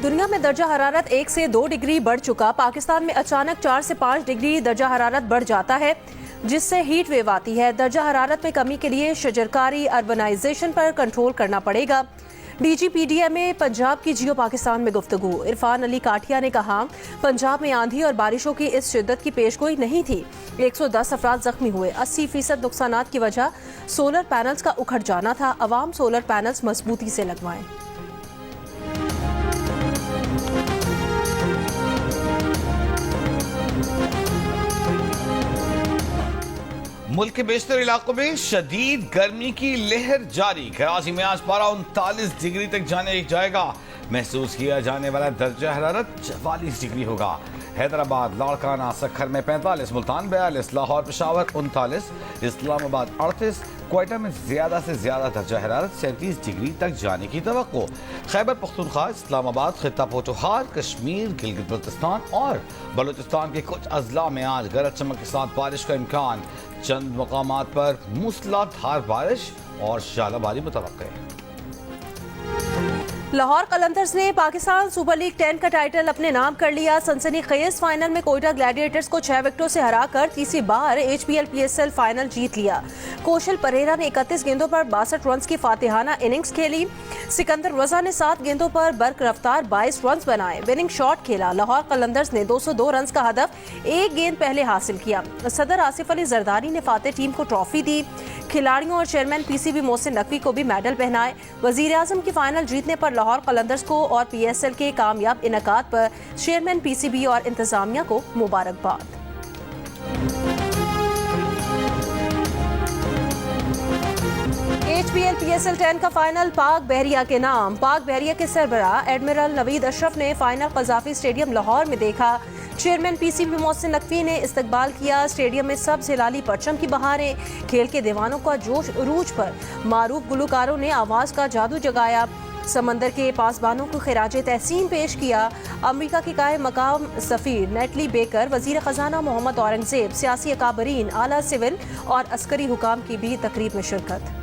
दुनिया में दर्जा हरारत 1 से 2 डिग्री बढ़ चुका। पाकिस्तान में अचानक 4 से 5 डिग्री दर्जा हरारत बढ़ जाता है, जिससे हीट वेव आती है। दर्जा हरारत में कमी के लिए शजरकारी अर्बनाइजेशन पर कंट्रोल करना पड़ेगा। DGPDMA पंजाब की जियो पाकिस्तान में गुफ्तगू। इरफान अली काठिया ने कहा, पंजाब में आंधी और बारिशों की इस शिद्दत की पेशगोई नहीं थी। 110 अफराद जख्मी हुए। 80% नुकसानात की वजह सोलर पैनल्स का उखड़ जाना था। अवाम सोलर पैनल्स मजबूती से लगवाएं। मुल्क के बेशतर इलाकों में शदीद गर्मी की लहर जारी। कराची में आज पारा 39 डिग्री तक जाने जाएगा। महसूस किया जाने वाला दर्जा हरारत 44 डिग्री होगा। हैदराबाद, लाड़काना, सखर में 45, मुल्तान 42, लाहौर पेशावर 39, इस्लामाबाद 38, क्वेटा में ज्यादा से ज्यादा दर्जा हरारत 37 डिग्री तक जाने की तवक्को। खैबर पख्तूनख्वा, इस्लामाबाद, खित्ता पोठोहार, कश्मीर, गिलगित बल्तिस्तान और बलूचिस्तान के कुछ अजला में आज गरज चमक के साथ बारिश का इम्कान। चंद मकामात पर मूसलाधार बारिश और शालाबारी मुतवक्के है। लाहौर कलंदर्स ने पाकिस्तान सुपर लीग 10 का टाइटल अपने नाम कर लिया। सनसनीखेज फाइनल में कोयटा ग्लैडिएटर्स को 6 विकेटों से हराकर तीसरी बार HPL PSL फाइनल जीत लिया। कौशल परेरा ने 31 गेंदों पर 62 रन की फातिहाना इनिंग्स खेली। सिकंदर रजा ने 7 गेंदों पर बर्क रफ्तार 22 रन बनाए। विनिंग शॉट खेला। लाहौर कलंदर्स ने 202 रन का हदफ 1 गेंद पहले हासिल किया। सदर आसिफ अली जरदारी ने फातेह टीम को ट्रॉफी दी। खिलाड़ियों और चेयरमैन PCB मोहसिन नकवी को भी मेडल पहनाए। वजीर आजम की फाइनल जीतने पर लाहौर कलंदर्स को और PSL के कामयाब इनकाद पर चेयरमैन PCB और इंतजामिया को मुबारकबाद। HPL PSL 10 का फाइनल पाक बहरिया के नाम। पाक बहरिया के सरबराह एडमिरल नवीद अशरफ ने फाइनल कज़ाफी स्टेडियम लाहौर में देखा। चेयरमैन PCB मोहसिन नकवी ने इस्तकबाल किया। स्टेडियम में सब हिलाली परचम की बहारें। खेल के दीवानों का जोश अरूज पर। मारूफ गुलकारों ने आवाज़ का जादू जगाया। समंदर के पासबानों को खिराजे तहसीन पेश किया। अमेरिका की कायम मकाम सफ़ीर नेटली बेकर, वज़ीर ख़जाना मोहम्मद औरंगज़ेब, सियासी अकाबरीन, आला सिविल और अस्करी हुकाम की भी तकरीब में शिरकत।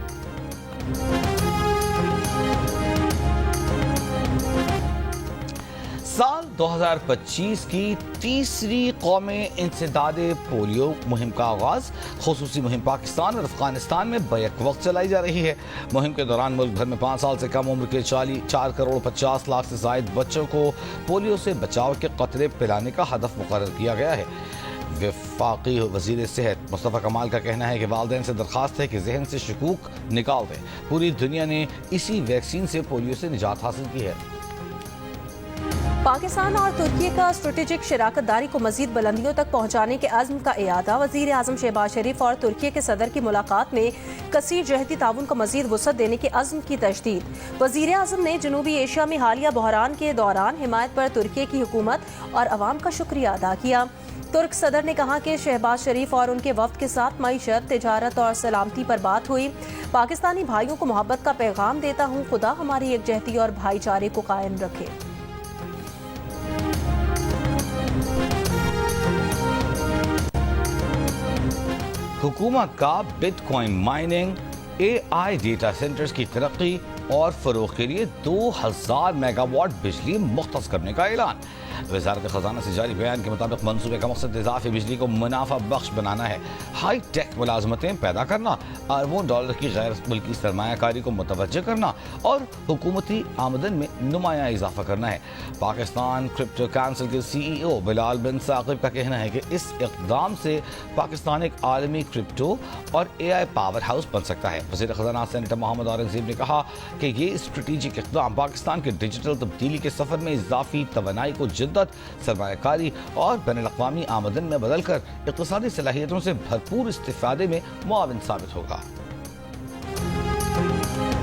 साल 2025 की तीसरी कौमी इंसदादे पोलियो मुहिम का आगाज। खुसूसी मुहिम पाकिस्तान और अफगानिस्तान में बैक वक्त चलाई जा रही है। मुहिम के दौरान मुल्क भर में 5 साल से कम उम्र के 4 करोड़ 50 लाख से जायद बच्चों को पोलियो से बचाव के कतरे पिलाने का हदफ मुकर्रर किया गया है। वफाकी वज़ीर सेहत मुस्तफ़ा कमाल का कहना है कि वालिदैन से दरख्वास्त है कि जहन से शकूक निकाल दें। पूरी दुनिया ने इसी वैक्सीन से पोलियो से निजात हासिल की है। पाकिस्तान और तुर्की का स्ट्रेटेजिक शराकतदारी को मजीद बुलंदियों तक पहुंचाने के अज़्म का इयादा। वज़ीर आज़म शहबाज शरीफ और तुर्की के सदर की मुलाकात में कसीर जहती ताउन को मजीद वसअत देने के अज़्म की तजदीद। वज़ीर आज़म ने जनूबी एशिया में हालिया बहरान के दौरान हिमायत पर तुर्की की हुकूमत और अवाम का शुक्रिया अदा किया। तुर्क सदर ने कहा कि शहबाज शरीफ और उनके वफ्द के साथ मईशत, तिजारत और सलामती पर बात हुई। पाकिस्तानी भाइयों को मोहब्बत का पैगाम देता हूँ। खुदा हमारी यकजहती और भाईचारे को कायम रखे। हुकूमत का bitcoin mining, AI data centres की तरक्की और फरोख के लिए 2000 मेगावाट बिजली मुख्तस करने का ऐलान। वज़ारत ख़ज़ाना से जारी बयान के मुताबिक मंसूबे का मकसद इजाफी बिजली को मुनाफा बख्श बनाना है, हाई टेक मुलाजमतें पैदा करना, अरबों डॉलर की गैर मुल्की सरमायाकारी को मुतवज्जह करना और हुकूमती आमदन में नुमाया इजाफा करना है। पाकिस्तान क्रिप्टो काउंसिल के CEO बिलाल बिन साकिब का कहना है कि इस इक़दाम से पाकिस्तान एक आलमी क्रिप्टो और AI पावर हाउस बन सकता है। वज़ीर ख़ज़ाना सेनेटर मोहम्मद औरंगज़ेब ने कहा कि ये स्ट्रेटेजिक इक़दाम पाकिस्तान के डिजिटल तब्दीली के सफ़र में इजाफी तवानाई को जिद्दत, सरमायाकारी और बैनुल-अक़वामी आमदन में बदलकर इक़्तिसादी सलाहियतों से भरपूर इस्तिफ़ादे में मुआविन साबित होगा।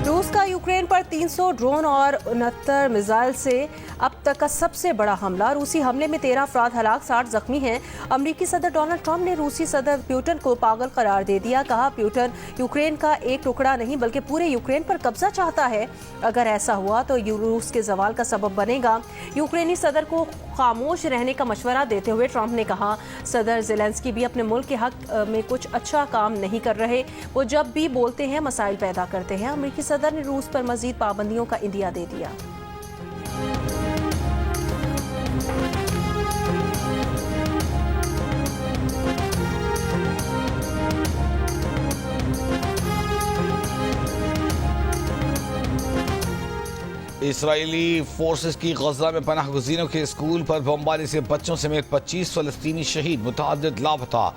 रूस का यूक्रेन पर 300 ड्रोन और 69 मिसाइल से अब तक का सबसे बड़ा हमला। रूसी हमले में 13 अफराद हलाक, 60 जख्मी हैं। अमरीकी सदर डोनाल्ड ट्रंप ने रूसी सदर पुतिन को पागल करार दे दिया। कहा, पुतिन यूक्रेन का एक टुकड़ा नहीं बल्कि पूरे यूक्रेन पर कब्जा चाहता है। अगर ऐसा हुआ तो रूस के जवाल का सबब बनेगा। यूक्रेनी सदर को खामोश रहने का मशवरा देते हुए ट्रंप ने कहा, सदर ज़ेलेंस्की भी अपने मुल्क के हक में कुछ अच्छा काम नहीं कर रहे। वो जब भी बोलते हैं मसाइल पैदा करते हैं। अमरीकी सदर ने रूस पर मजीद पाबंदियों का इंदिया दे दिया। इसराइली फोर्सेस की गजा में पनाह गुज़ीरों के स्कूल पर बमबारी से बच्चों समेत 25 फलस्तीनी शहीद, मुतअद्दिद लापता।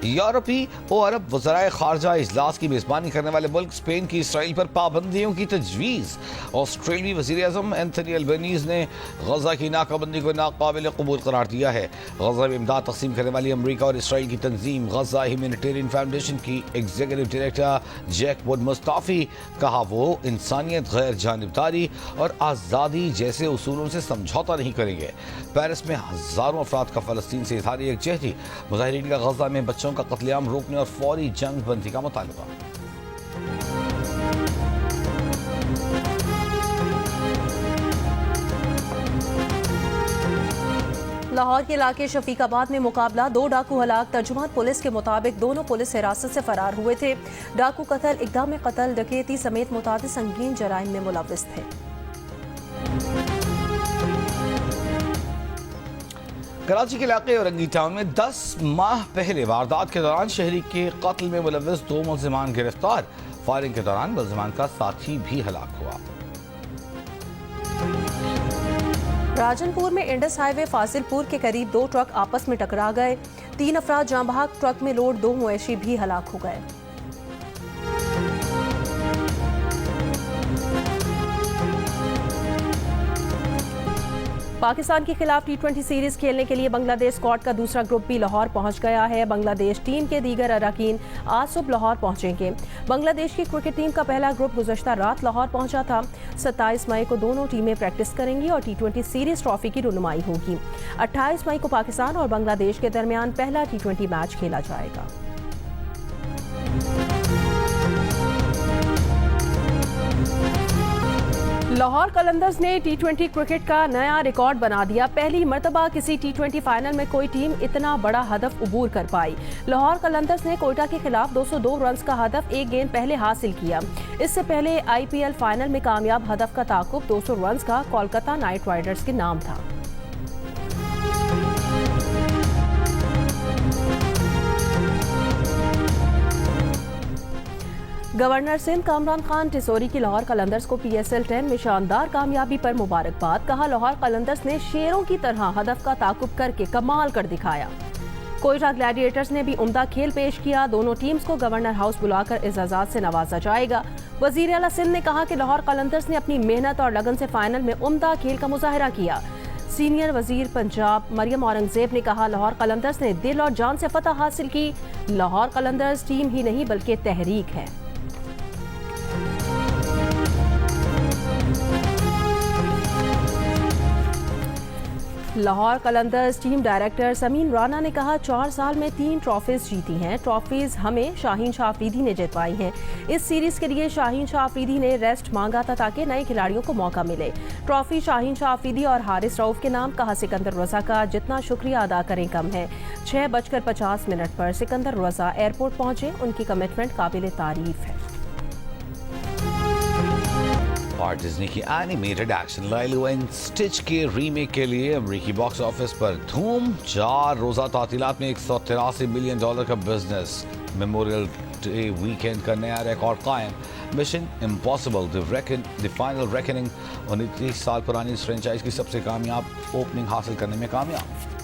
यूरोपी और अरब वज़राए खारजा इजलास की मेज़बानी करने वाले मुल्क स्पेन की इसराइल पर पाबंदियों की तजवीज़। ऑस्ट्रेलियाई वज़ीर आज़म एंथनी अल्बनीज़ ने गजा की नाकाबंदी को नाकाबिल कबूल करार दिया है। गजा में इमदाद तकसीम करने वाली अमरीका और इसराइल की तंजीम गजा ह्यूमैनिटेरियन फाउंडेशन की एग्जीक्यूटिव डायरेक्टर जैक वुड मुस्ताफ़ी कहा वो इंसानियत, गैर जानिबदारी और आज़ादी जैसे उसूलों से समझौता नहीं करेंगे। पेरिस में हज़ारों अफराद का फ़लस्तीन से इज़हार यकजहती। मुजाहिरीन का गजा में बच्चों का कत्लेआम रोकने और फौरी जंग बंदी का मुतालबा। लाहौर के इलाके शफीकाबाद में मुकाबला, 2 डाकू हलाक। तर्जुमान पुलिस के मुताबिक दोनों पुलिस हिरासत से फरार हुए थे। डाकू कत्ल, इक़दाम कत्ल, डकैती समेत मुतादिद संगीन जराइम में मुलव्विस थे। कराची के इलाके औरंगी टाउन में 10 माह पहले वारदात के दौरान शहरी के कत्ल में मुलव्विस 2 मुल्जिमान गिरफ्तार। फायरिंग के दौरान मुल्जिमान का साथी भी हलाक हुआ। राजनपुर में इंडस हाईवे फाजिलपुर के करीब 2 ट्रक आपस में टकरा गए। 3 अफराद जाँ बहक, ट्रक में लोड 2 मवेशी भी हलाक हो गए। पाकिस्तान के खिलाफ T20 सीरीज खेलने के लिए बांग्लादेश स्क्वाड का दूसरा ग्रुप भी लाहौर पहुंच गया है। बांग्लादेश टीम के दीगर अरकान आज सुबह लाहौर पहुंचेंगे। बांग्लादेश की क्रिकेट टीम का पहला ग्रुप गुज़श्ता रात लाहौर पहुंचा था। 27 मई को दोनों टीमें प्रैक्टिस करेंगी और T20 सीरीज ट्रॉफी की रुनुमाई होगी। 28 मई को पाकिस्तान और बांग्लादेश के दरमियान पहला T20 मैच खेला जाएगा। लाहौर कलंदर्स ने T20 क्रिकेट का नया रिकॉर्ड बना दिया। पहली मर्तबा किसी T20 फाइनल में कोई टीम इतना बड़ा हदफ अबूर कर पाई। लाहौर कलंदर्स ने कोयटा के खिलाफ 202 रन का हदफ 1 गेंद पहले हासिल किया। इससे पहले IPL फाइनल में कामयाब हदफ का ताकुब 200 रन का कोलकाता नाइट राइडर्स के नाम था। गवर्नर सिंध कामरान खान टिसोरी की लाहौर कलंदर्स को PSL 10 में शानदार कामयाबी पर मुबारकबाद। कहा लाहौर कलंदर्स ने शेरों की तरह हदफ का ताकुब करके कमाल कर दिखाया। कोयटा ग्लैडिएटर्स ने भी उम्दा खेल पेश किया। दोनों टीम्स को गवर्नर हाउस बुलाकर एजाज़ात से नवाजा जाएगा। वजीर आला सिंध ने कहा कि लाहौर कलंदर्स ने अपनी मेहनत और लगन से फाइनल में उम्दा खेल का मुजाहरा किया। सीनियर वजीर पंजाब मरियम औरंगजेब ने कहा लाहौर कलंदर्स ने दिल और जान से फतह हासिल की। लाहौर कलंदर्स टीम ही नहीं बल्कि तहरीक है। लाहौर कलंदर्स टीम डायरेक्टर समीन राना ने कहा 4 साल में 3 ट्रॉफीज जीती हैं। ट्रॉफीज हमें शाहीन शाह अफरीदी ने जितवाई हैं। इस सीरीज के लिए शाहीन शाह अफरीदी ने रेस्ट मांगा था ताकि नए खिलाड़ियों को मौका मिले। ट्रॉफी शाहीन शाह अफरीदी और हारिस रऊफ के नाम। कहा सिकंदर रजा का जितना शुक्रिया अदा करें कम है। 6:50 पर सिकंदर रजा एयरपोर्ट पहुंचे। उनकी कमिटमेंट काबिल तारीफ है। और डिज्नी की एनिमेटेड एक्शन लाइलो एंड स्टिच के रीमेक के लिए अमेरिकी बॉक्स ऑफिस पर धूम। 4 रोजा तातीलात में $183 मिलियन का बिजनेस। मेमोरियल डे वीकेंड का नया रिकॉर्ड कायम। Mission impossible the final reckoning 29 साल पुरानी इस फ्रेंचाइज की सबसे कामयाब ओपनिंग हासिल करने में कामयाब।